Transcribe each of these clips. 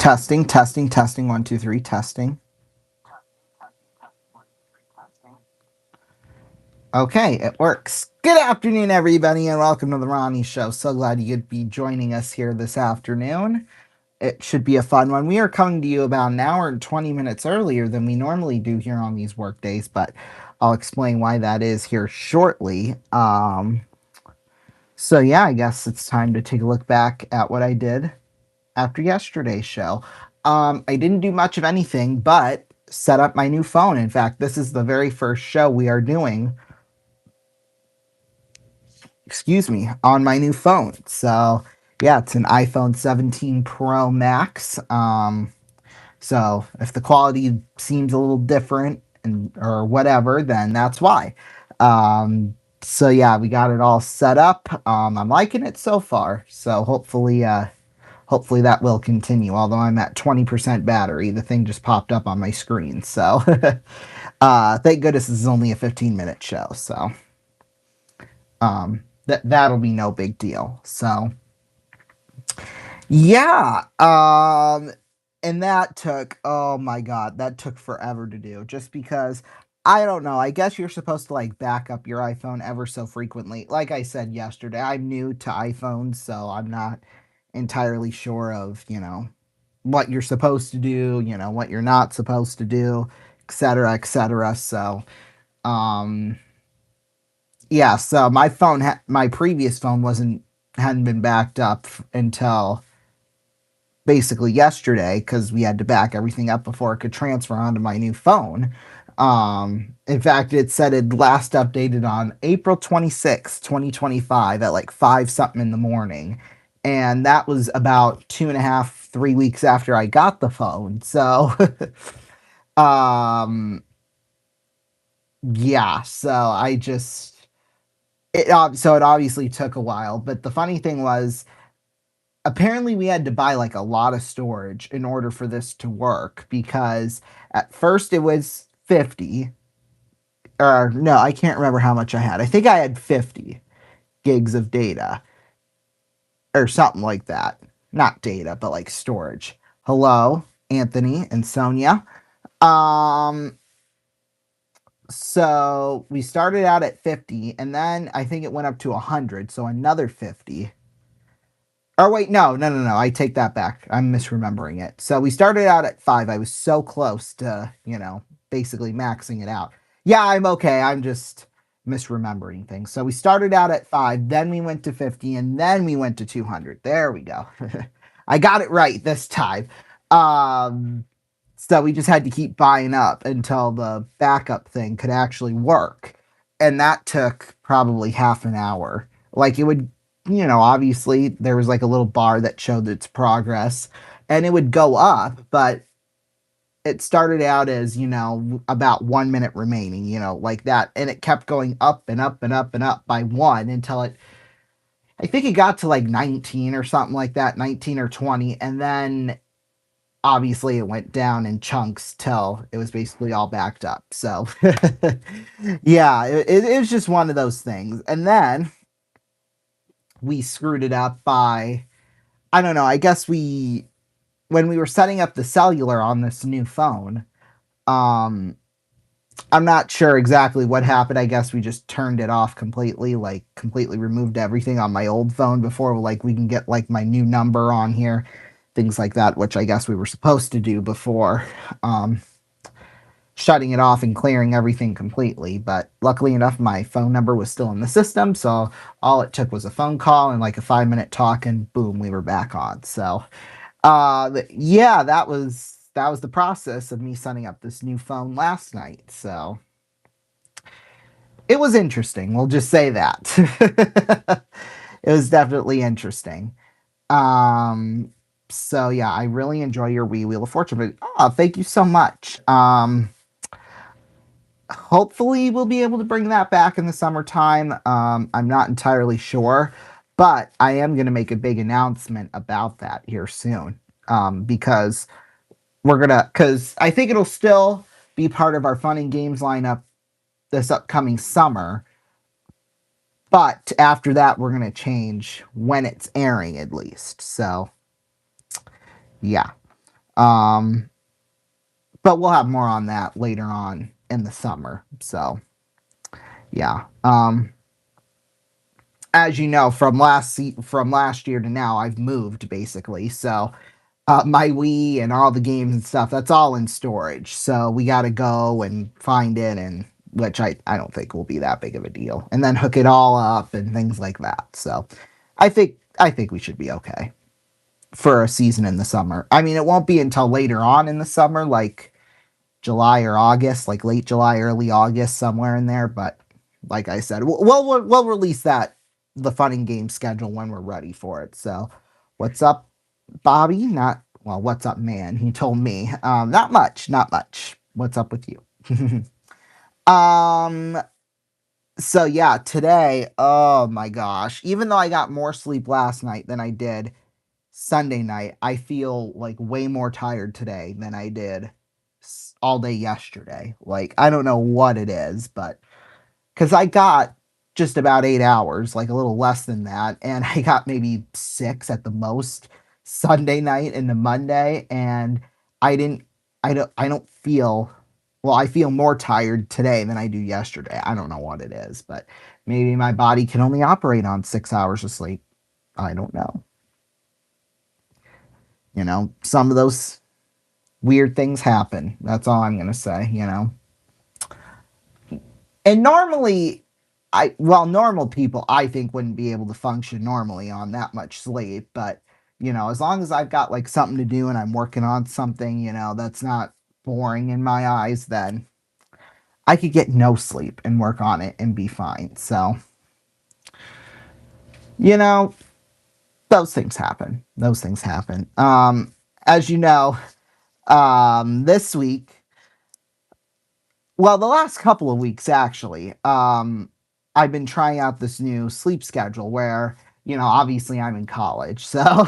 Testing, testing, testing. 1, 2, 3, testing. Okay, it works. Good afternoon, everybody, and welcome to the Ronnie Show. So glad you could be joining us here this afternoon. It should be a fun one. We are coming to you about an hour and 20 minutes earlier than we normally do here on these work days, but I'll explain why that is here shortly. So yeah, I guess it's time to take a look back at what I did after yesterday's show. I didn't do much of anything but set up my new phone. In fact, this is the very first show we are doing, excuse me, on my new phone. So, yeah, it's an iPhone 17 Pro Max. So, if the quality seems a little different or whatever, then that's why. So yeah, we got it all set up. I'm liking it so far. So hopefully that will continue. Although I'm at 20% battery, the thing just popped up on my screen. So thank goodness this is only a 15-minute show. So that'll be no big deal. So yeah. And that took, oh my god, that took forever to do. Just because I don't know. I guess you're supposed to like back up your iPhone ever so frequently. Like I said yesterday, I'm new to iPhones, so I'm not entirely sure of, what you're supposed to do, what you're not supposed to do, etc., etc. So, um, yeah. So my previous phone hadn't been backed up until basically yesterday because we had to back everything up before it could transfer onto my new phone. In fact, it said it last updated on April 26th, 2025 at like 5 something in the morning. And that was about 2.5, 3 weeks after I got the phone. So, um, yeah, so so it obviously took a while. But the funny thing was, apparently we had to buy like a lot of storage in order for this to work because at first it was 50, or no, I can't remember how much I had. I think I had 50 gigs of data or something like that. Not data, but like storage. Hello, Anthony and Sonia. Um so we started out at 50 and then I think it went up to 100, so another 50. Oh wait, no. I take that back. I'm misremembering it. So we started out at 5. I was so close to, basically maxing it out. Yeah, I'm okay. I'm just misremembering things. So we started out at 5, then we went to 50, and then we went to 200. There we go. I got it right this time. Um, so we just had to keep buying up until the backup thing could actually work. And that took probably half an hour. Like it would, obviously there was like a little bar that showed its progress and it would go up, but it started out as, about 1 minute remaining, like that. And it kept going up and up and up and up by one until I think it got to like 19 or something like that, 19 or 20. And then obviously it went down in chunks till it was basically all backed up. So yeah, it was just one of those things. And then we screwed it up by, I don't know, I guess when we were setting up the cellular on this new phone, um, I'm not sure exactly what happened. I guess we just turned it off completely, like completely removed everything on my old phone before like we can get like my new number on here, things like that, which I guess we were supposed to do before um, shutting it off and clearing everything completely. But luckily enough, my phone number was still in the system, so all it took was a phone call and like a 5 minute talk, and boom, we were back on. So yeah, that was the process of me setting up this new phone last night. So it was interesting. We'll just say that. It was definitely interesting. Um, so yeah, I really enjoy your Wheel of Fortune. But oh, thank you so much. Hopefully we'll be able to bring that back in the summertime. I'm not entirely sure, but I am going to make a big announcement about that here soon. Because because I think it'll still be part of our fun and games lineup this upcoming summer. But after that, we're going to change when it's airing at least. So, yeah. Um, but we'll have more on that later on in the summer. So yeah. As you know, from last year to now, I've moved basically. So my Wii and all the games and stuff, that's all in storage. So we got to go and find it, and which I don't think will be that big of a deal, and then hook it all up and things like that. So I think we should be okay for a season in the summer. I mean, it won't be until later on in the summer, like July or August, like late July, early August, somewhere in there. But like I said, we'll release the fun and game schedule when we're ready for it. So, what's up, Bobby? Not well. What's up, man? He told me. Not much. Not much. What's up with you? um. So yeah, today. Oh my gosh! Even though I got more sleep last night than I did Sunday night, I feel like way more tired today than I did all day yesterday. Like, I don't know what it is, but because I got just about 8 hours, like a little less than that, and I got maybe six at the most Sunday night into Monday, and I didn't, I don't feel, well, I feel more tired today than I do yesterday. I don't know what it is, but maybe my body can only operate on 6 hours of sleep. I don't know. Some of those weird things happen. That's all I'm going to say. And normally, normal people, I think, wouldn't be able to function normally on that much sleep. But, as long as I've got like something to do and I'm working on something, that's not boring in my eyes, then I could get no sleep and work on it and be fine. So, you know, those things happen. Those things happen. As you know, this week, well, the last couple of weeks actually, I've been trying out this new sleep schedule where, obviously I'm in college, so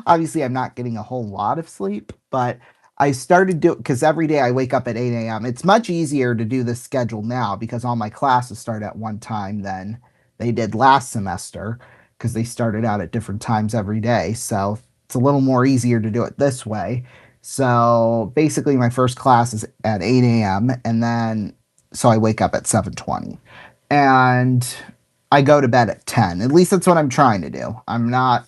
obviously I'm not getting a whole lot of sleep, but I started doing because every day I wake up at 8 a.m. It's much easier to do this schedule now because all my classes start at one time than they did last semester because they started out at different times every day. So it's a little more easier to do it this way. So basically, my first class is at 8 a.m. and then so I wake up at 7:20, and I go to bed at 10. At least that's what I'm trying to do. I'm not.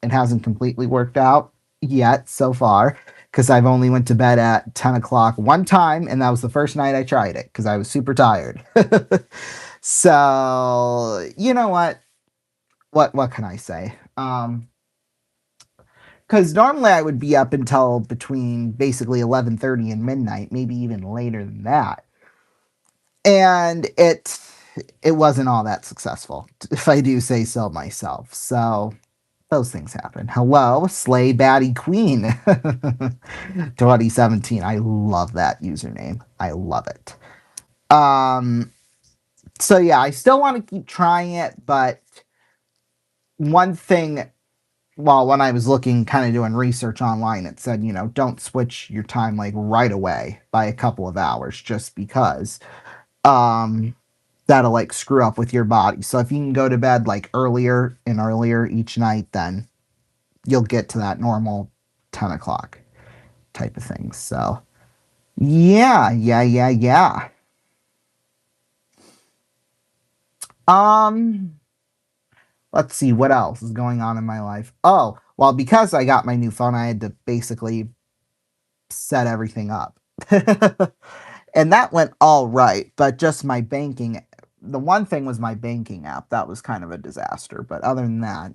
It hasn't completely worked out yet so far because I've only went to bed at 10 o'clock one time, and that was the first night I tried it because I was super tired. So you know what? What can I say? Because normally I would be up until between basically 11:30 and midnight, maybe even later than that, and it wasn't all that successful, if I do say so myself. So those things happen. Hello, Slay Batty Queen, 2017. I love that username. I love it. Um. So yeah, I still want to keep trying it, but one thing, well, when I was looking, kind of doing research online, it said, don't switch your time like right away by a couple of hours just because um, that'll like screw up with your body. So if you can go to bed like earlier and earlier each night, then you'll get to that normal 10 o'clock type of thing. So yeah, yeah, yeah, yeah. Um, let's see what else is going on in my life. Oh, well, because I got my new phone, I had to basically set everything up. And that went all right, but just my banking, the one thing was my banking app. That was kind of a disaster. But other than that,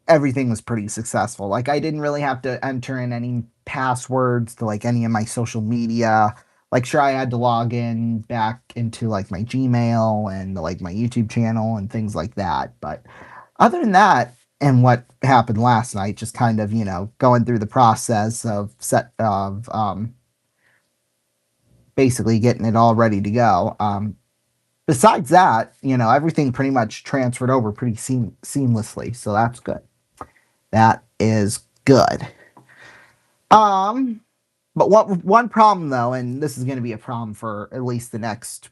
everything was pretty successful. Like I didn't really have to enter in any passwords to like any of my social media. Like sure I had to log in back into like my Gmail and like my YouTube channel and things like that. But other than that, and what happened last night, just kind of, going through the process of basically getting it all ready to go. Besides that, everything pretty much transferred over pretty seamlessly. So that's good. That is good. Um, but one problem though, and this is going to be a problem for at least the next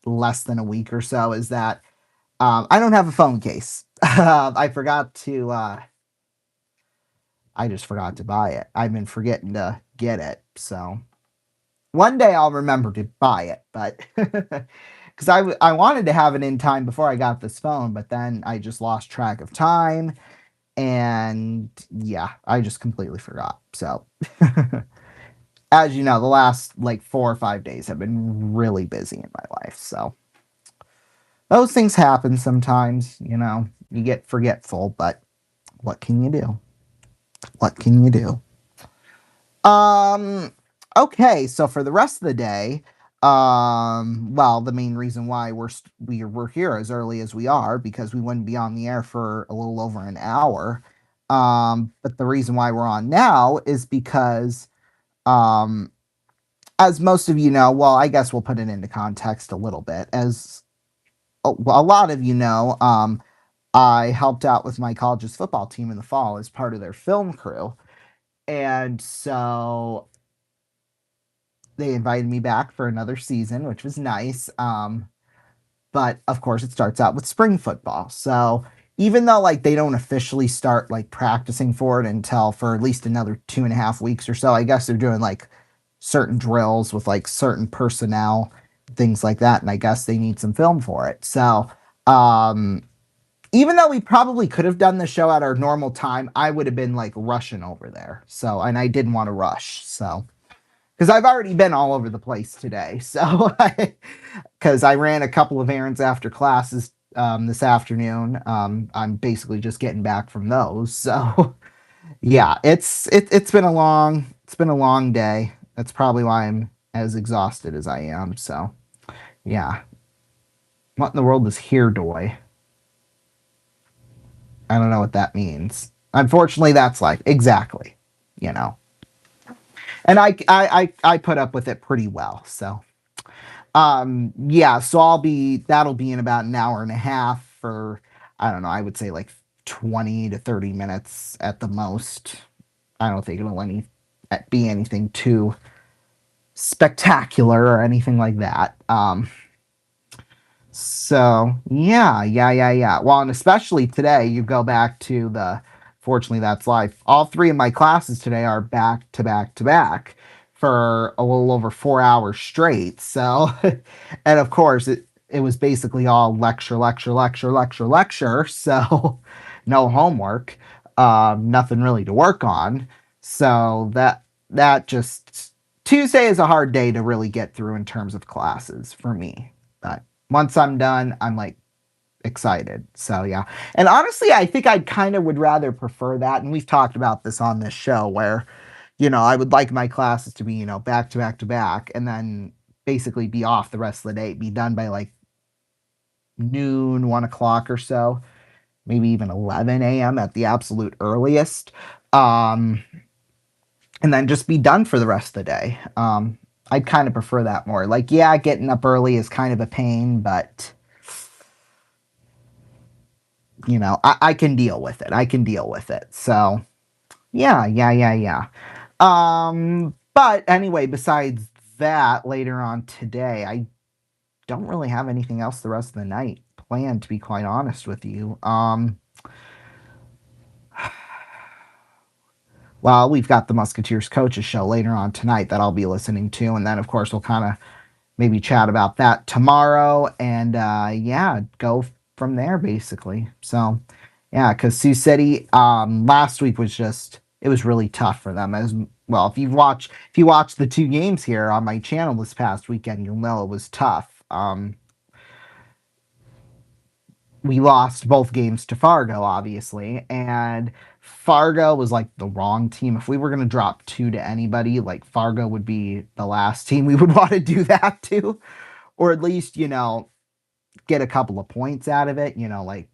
less than a week or so, is that I don't have a phone case. I forgot to. I just forgot to buy it. I've been forgetting to get it. So one day I'll remember to buy it, but because I wanted to have it in time before I got this phone, but then I just lost track of time. And yeah, I just completely forgot. So as you know, the last like 4 or 5 days have been really busy in my life. So those things happen sometimes, you get forgetful, but what can you do? What can you do? Um, okay, so for the rest of the day, well, the main reason why we're here as early as we are because we wouldn't be on the air for a little over an hour. But the reason why we're on now is because um as most of you know, well, I guess we'll put it into context a little bit. As a lot of you know, I helped out with my college's football team in the fall as part of their film crew. And so they invited me back for another season, which was nice. But of course, it starts out with spring football. So even though like they don't officially start like practicing for it until for at least another 2.5 weeks or so, I guess they're doing like certain drills with like certain personnel, things like that. And I guess they need some film for it. So um, even though we probably could have done the show at our normal time, I would have been like rushing over there. So, and I didn't want to rush. So, because I've already been all over the place today. So, because I ran a couple of errands after classes this afternoon. I'm basically just getting back from those. So, yeah, it's been a long day. That's probably why I'm as exhausted as I am. So, yeah, what in the world is here, doy? I don't know what that means. Unfortunately, that's life. Exactly. You know. And I put up with it pretty well. So yeah, so that'll be in about an hour and a half for I don't know, I would say like 20 to 30 minutes at the most. I don't think it'll be anything too spectacular or anything like that. So yeah. Well, and especially today, you go back to fortunately, that's life. All three of my classes today are back to back to back for a little over 4 hours straight. So, and of course, it was basically all lecture, lecture, lecture, lecture, lecture. So, no homework, nothing really to work on. So that just Tuesday is a hard day to really get through in terms of classes for me. But once I'm done, I'm like excited. So yeah. And honestly, I think I kind of would rather prefer that. And we've talked about this on this show where, I would like my classes to be, back to back to back and then basically be off the rest of the day, be done by like noon, 1 o'clock or so, maybe even 11 a.m. at the absolute earliest. Um, and then just be done for the rest of the day. I'd kind of prefer that more. Like, yeah, getting up early is kind of a pain, but I can deal with it. I can deal with it. So, yeah. But anyway, besides that, later on today, I don't really have anything else the rest of the night planned, to be quite honest with you. Well, we've got the Musketeers coaches show later on tonight that I'll be listening to, and then of course we'll kind of maybe chat about that tomorrow, and yeah, go from there basically. So yeah, because Sioux City last week was it was really tough for them as well. If you watch the two games here on my channel this past weekend, you'll know it was tough. We lost both games to Fargo, obviously, and Fargo was like the wrong team. If we were going to drop two to anybody, like Fargo would be the last team we would want to do that to, or at least, get a couple of points out of it, like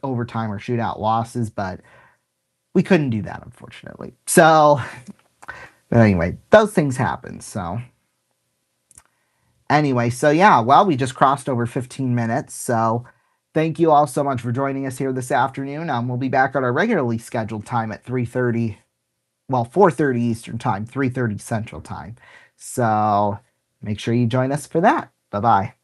overtime or shootout losses, but we couldn't do that, unfortunately. So, but anyway, those things happen. So, anyway, so yeah, well, we just crossed over 15 minutes. So, thank you all so much for joining us here this afternoon. We'll be back at our regularly scheduled time at 3:30, well, 4:30 Eastern time, 3:30 Central time. So, make sure you join us for that. Bye bye.